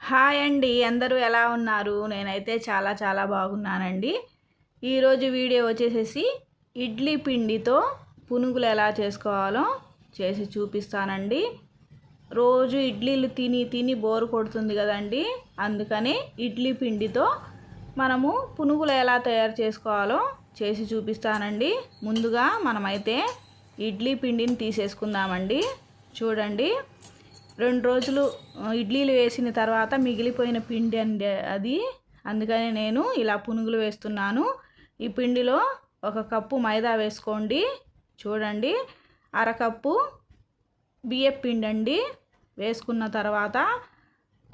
Hi అండి, అందరూ ఎలా ఉన్నారు? నేనైతే చాలా బాగున్నానండి. ఈరోజు వీడియో వచ్చేసేసి ఇడ్లీ పిండితో పునుగులు ఎలా చేసుకోవాలో చేసి చూపిస్తానండి. రోజు ఇడ్లీలు తిని బోర్ కొడుతుంది కదండి. అందుకని ఇడ్లీ పిండితో మనము పునుగులు ఎలా తయారు చేసుకోవాలో చేసి చూపిస్తానండి. ముందుగా మనమైతే ఇడ్లీ పిండిని తీసేసుకుందామండి. చూడండి, 2 రోజులు ఇడ్లీలు వేసిన తర్వాత మిగిలిపోయిన పిండి అండి అది. అందుకని నేను ఇలా పునుగులు వేస్తున్నాను. ఈ పిండిలో 1 కప్పు మైదా వేసుకోండి. చూడండి, 1/2 కప్పు బియ్యం పిండి అండి. వేసుకున్న తర్వాత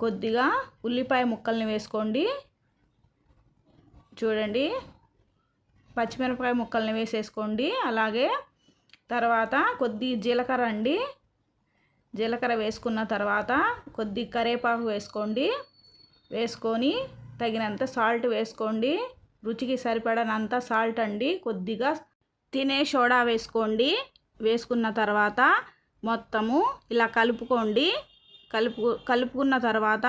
కొద్దిగా ఉల్లిపాయ ముక్కల్ని వేసుకోండి. చూడండి, పచ్చిమిరపకాయ ముక్కల్ని వేసేసుకోండి. అలాగే తర్వాత కొద్ది జీలకర్ర అండి. జీలకర్ర వేసుకున్న తర్వాత కొద్ది కరివేపాకు వేసుకోండి. వేసుకొని తగినంత సాల్ట్ వేసుకోండి. రుచికి సరిపడనంత సాల్ట్ అండి. కొద్దిగా తినే సోడా వేసుకోండి. వేసుకున్న తర్వాత మొత్తము ఇలా కలుపుకోండి. కలుపుకున్న తర్వాత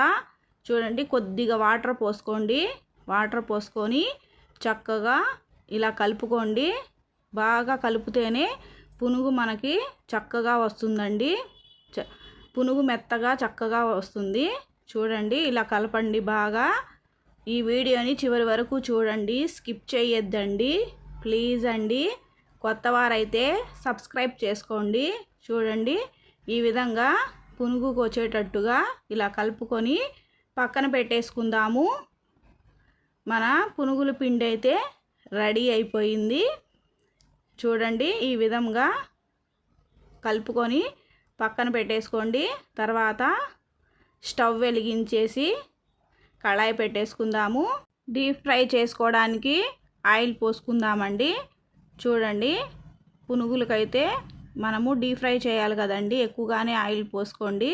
చూడండి, కొద్దిగా వాటర్ పోసుకోండి. వాటర్ పోసుకొని చక్కగా ఇలా కలుపుకోండి. బాగా కలిపితేనే పునుగు మనకి చక్కగా వస్తుందండి. పునుగు మెత్తగా చక్కగా వస్తుంది. చూడండి, ఇలా కలపండి బాగా. ఈ వీడియోని చివరి వరకు చూడండి, స్కిప్ చేయొద్దండి ప్లీజ్ అండి. కొత్త వారైతే సబ్స్క్రైబ్ చేసుకోండి. చూడండి, ఈ విధంగా పునుగుకు వచ్చేటట్టుగా ఇలా కలుపుకొని పక్కన పెట్టేసుకుందాము. మన పునుగుల పిండి అయితే రెడీ అయిపోయింది. చూడండి, ఈ విధంగా కలుపుకొని పక్కన పెట్టేసుకోండి. తర్వాత స్టవ్ వెలిగించేసి కళాయి పెట్టేసుకుందాము. డీప్ ఫ్రై చేసుకోవడానికి ఆయిల్ పోసుకుందామండి. చూడండి, పునుగులకైతే మనము డీప్ ఫ్రై చేయాలి కదండి, ఎక్కువగానే ఆయిల్ పోసుకోండి.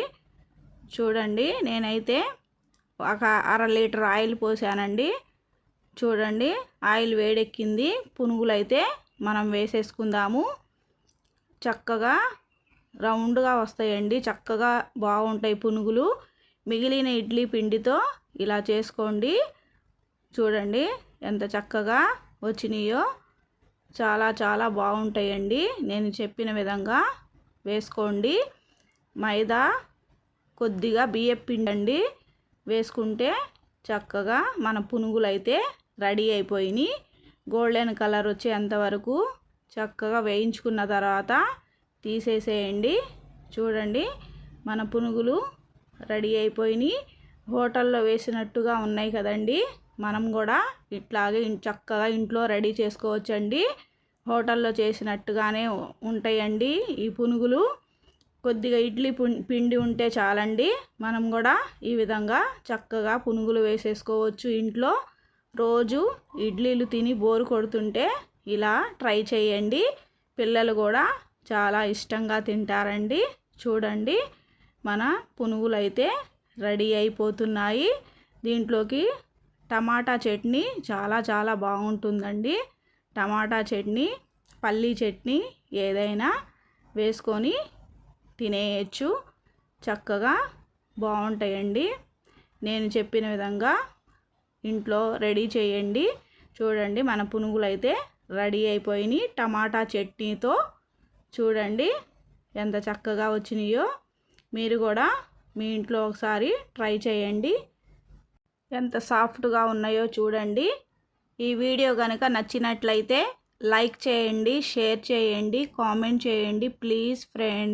చూడండి, నేనైతే 1/2 లీటర్ ఆయిల్ పోసానండి. చూడండి, ఆయిల్ వేడెక్కింది. పునుగులు అయితే మనం వేసేసుకుందాము. చక్కగా రౌండ్గా వస్తాయండి, చక్కగా బాగుంటాయి పునుగులు. మిగిలిన ఇడ్లీ పిండితో ఇలా చేసుకోండి. చూడండి, ఎంత చక్కగా వచ్చినాయో. చాలా బాగుంటాయండి. నేను చెప్పిన విధంగా వేసుకోండి. మైదా, కొద్దిగా బియ్యం పిండి అండి వేసుకుంటే చక్కగా మన పునుగులు అయితే రెడీ అయిపోయినాయి. గోల్డెన్ కలర్ వచ్చేంత వరకు చక్కగా వేయించుకున్న తర్వాత తీసేసేయండి. చూడండి, మన పునుగులు రెడీ అయిపోయినాయి. హోటల్లో వేసినట్టుగా ఉన్నాయి కదండి. మనం కూడా ఇట్లాగే చక్కగా ఇంట్లో రెడీ చేసుకోవచ్చండి. హోటల్లో చేసినట్టుగానే ఉంటాయండి ఈ పునుగులు. కొద్దిగా ఇడ్లీ పిండి ఉంటే చాలండి. మనం కూడా ఈ విధంగా చక్కగా పునుగులు వేసేసుకోవచ్చు ఇంట్లో. రోజు ఇడ్లీలు తిని బోరు కొడుతుంటే ఇలా ట్రై చేయండి. పిల్లలు కూడా చాలా ఇష్టంగా తింటారండి. చూడండి, మన పునుగులు అయితే రెడీ అయిపోతున్నాయి. దీంట్లోకి టమాటా చట్నీ చాలా బాగుంటుందండి. టమాటా చట్నీ, పల్లీ చట్నీ ఏదైనా వేసుకొని తినేయచ్చు. చక్కగా బాగుంటాయండి. నేను చెప్పిన విధంగా ఇంట్లో రెడీ చేయండి. చూడండి, మన పునుగులు అయితే రెడీ అయిపోయినాయి టమాటా చట్నీతో. చూడండి, ఎంత చక్కగా వచ్చినాయో. మీరు కూడా మీ ఇంట్లో ఒకసారి ట్రై చేయండి. ఎంత సాఫ్ట్గా ఉన్నాయో చూడండి. ఈ వీడియో కనుక నచ్చినట్లయితే లైక్ చేయండి, షేర్ చేయండి, కామెంట్ చేయండి ప్లీజ్ ఫ్రెండ్స్.